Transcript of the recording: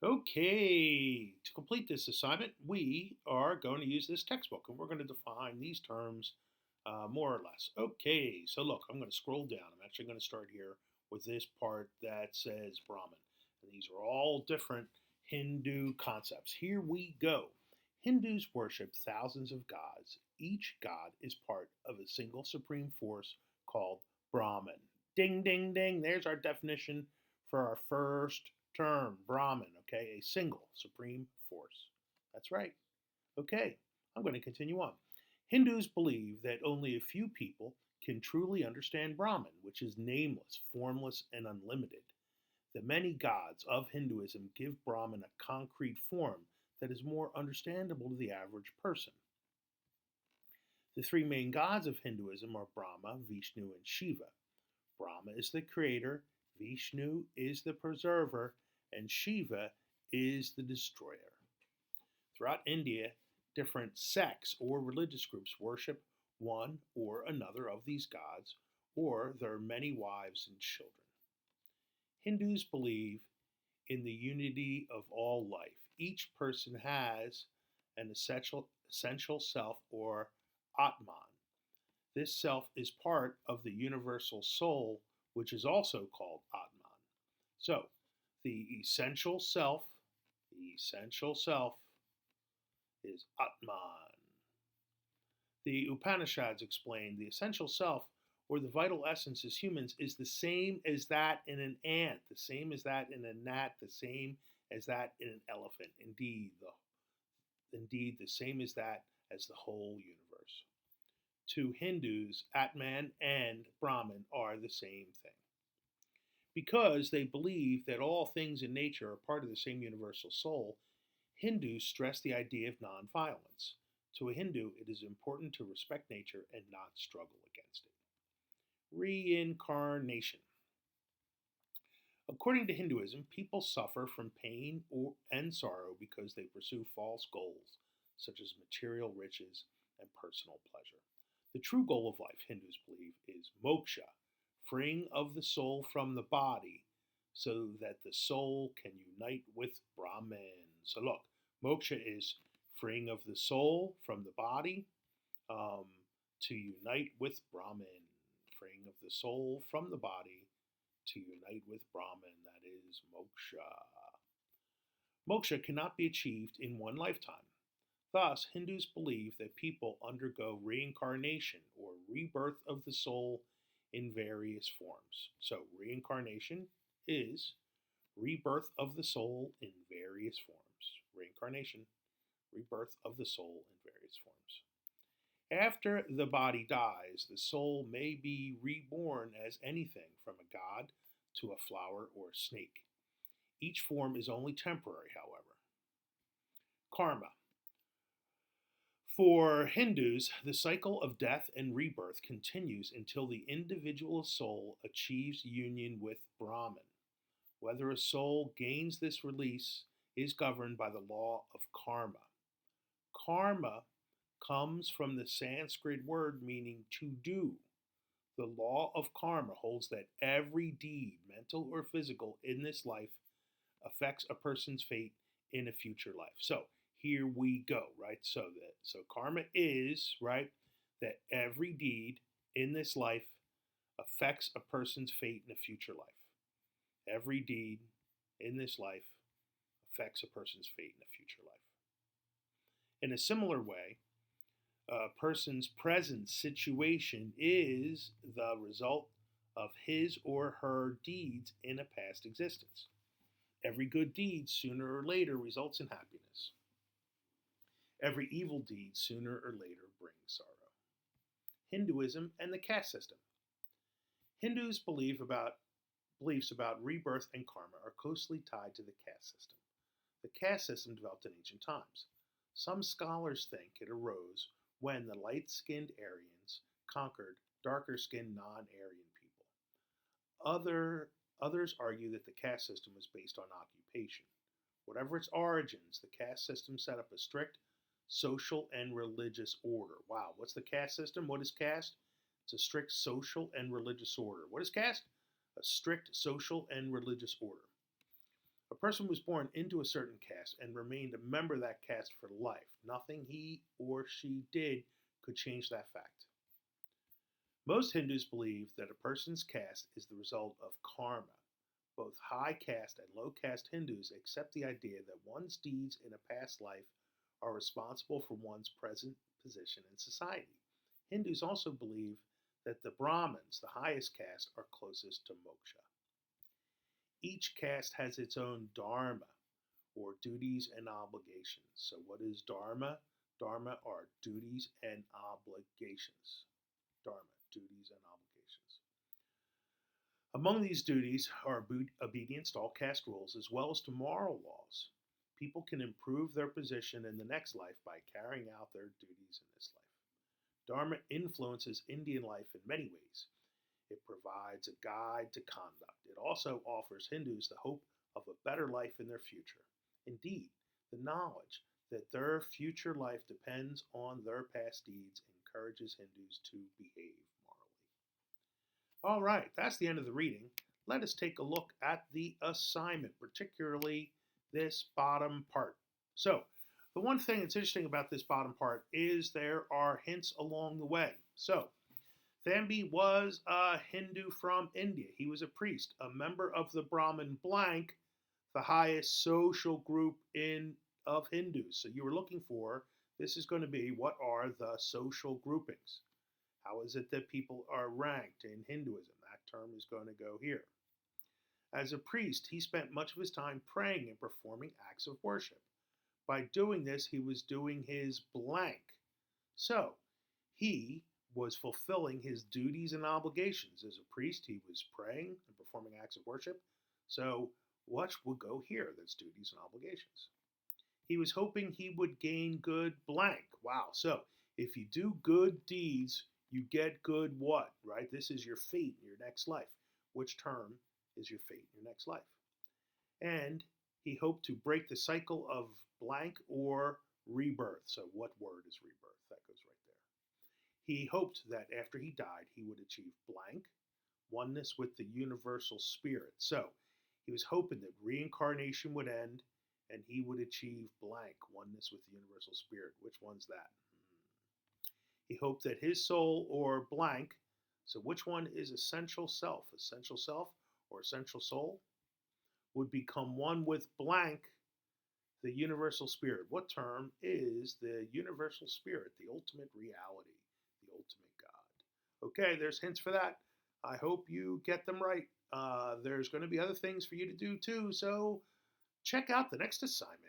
Okay, to complete this assignment, we are going to use this textbook and we're going to define these terms more or less. Okay, so look, I'm going to scroll down. I'm actually going to start here with this part that says Brahman. And these are all different Hindu concepts. Here we go. Hindus worship thousands of gods. Each god is part of a single supreme force called Brahman. Ding, ding, ding. There's our definition for our first term, Brahman, okay? A single supreme force. That's right. Okay, I'm going to continue on. Hindus believe that only a few people can truly understand Brahman, which is nameless, formless, and unlimited. The many gods of Hinduism give Brahman a concrete form that is more understandable to the average person. The three main gods of Hinduism are Brahma, Vishnu, and Shiva. Brahma is the creator, Vishnu is the preserver, and Shiva is the destroyer. Throughout India, different sects or religious groups worship one or another of these gods or their many wives and children. Hindus believe in the unity of all life. Each person has an essential self or Atman. This self is part of the universal soul, which is also called Atman. So, the essential self is Atman. The Upanishads explain the essential self or the vital essence as humans is the same as that in an ant, the same as that in a gnat, the same as that in an elephant. Indeed, the same as that as the whole universe. To Hindus, Atman and Brahman are the same thing. Because they believe that all things in nature are part of the same universal soul, Hindus stress the idea of nonviolence. To a Hindu, it is important to respect nature and not struggle against it. Reincarnation. According to Hinduism, people suffer from pain and sorrow because they pursue false goals, such as material riches and personal pleasure. The true goal of life, Hindus believe, is moksha, freeing of the soul from the body so that the soul can unite with Brahman. So, look, moksha is freeing of the soul from the body um, to unite with Brahman. Freeing of the soul from the body to unite with Brahman. That is moksha. Moksha cannot be achieved in one lifetime. Thus, Hindus believe that people undergo reincarnation or rebirth of the soul in various forms. So, reincarnation is rebirth of the soul in various forms. Reincarnation, rebirth of the soul in various forms. After the body dies, the soul may be reborn as anything from a god to a flower or a snake. Each form is only temporary, however. Karma. For Hindus, the cycle of death and rebirth continues until the individual soul achieves union with Brahman. Whether a soul gains this release is governed by the law of karma. Karma comes from the Sanskrit word meaning to do. The law of karma holds that every deed, mental or physical, in this life affects a person's fate in a future life. So here we go, right? So karma is, right, that every deed in this life affects a person's fate in a future life. Every deed in this life affects a person's fate in a future life. In a similar way, a person's present situation is the result of his or her deeds in a past existence. Every good deed sooner or later results in happiness. Every evil deed sooner or later brings sorrow. Hinduism and the caste system. Hindus beliefs about rebirth and karma are closely tied to the caste system. The caste system developed in ancient times. Some scholars think it arose when the light skinned Aryans conquered darker skinned non Aryan people. Others argue that the caste system was based on occupation. Whatever its origins, the caste system set up a strict social and religious order. Wow, what's the caste system? What is caste? It's a strict social and religious order. What is caste? A strict social and religious order. A person was born into a certain caste and remained a member of that caste for life. Nothing he or she did could change that fact. Most Hindus believe that a person's caste is the result of karma. Both high caste and low caste Hindus accept the idea that one's deeds in a past life are responsible for one's present position in society. Hindus also believe that the Brahmins, the highest caste, are closest to moksha. Each caste has its own dharma, or duties and obligations. So, what is dharma? Dharma are duties and obligations. Dharma, duties and obligations. Among these duties are obedience to all caste rules as well as to moral laws. People can improve their position in the next life by carrying out their duties in this life. Dharma influences Indian life in many ways. It provides a guide to conduct. It also offers Hindus the hope of a better life in their future. Indeed, the knowledge that their future life depends on their past deeds encourages Hindus to behave morally. All right, that's the end of the reading. Let us take a look at the assignment, particularly this bottom part. So, the one thing that's interesting about this bottom part is there are hints along the way. So, Thambi was a Hindu from India. He was a priest, a member of the Brahmin blank, the highest social group in of Hindus. So you were looking for this is going to be what are the social groupings? How is it that people are ranked in Hinduism? That term is going to go here. As a priest, he spent much of his time praying and performing acts of worship. By doing this, he was doing his blank. So, he was fulfilling his duties and obligations. As a priest, he was praying and performing acts of worship. So, what would go here? That's duties and obligations. He was hoping he would gain good blank. Wow. So, if you do good deeds, you get good what, right? This is your fate in your next life. Which term is your fate in your next life? And he hoped to break the cycle of blank or rebirth. So, what word is rebirth? That goes right there. He hoped that after he died, he would achieve blank, oneness with the universal spirit. So, he was hoping that reincarnation would end and he would achieve blank, oneness with the universal spirit. Which one's that? He hoped that his soul or blank, so which one is essential self? Essential self or essential soul? Would become one with blank, the universal spirit. What term is the universal spirit, the ultimate reality, the ultimate God? Okay, there's hints for that. I hope you get them right. There's going to be other things for you to do too, so check out the next assignment.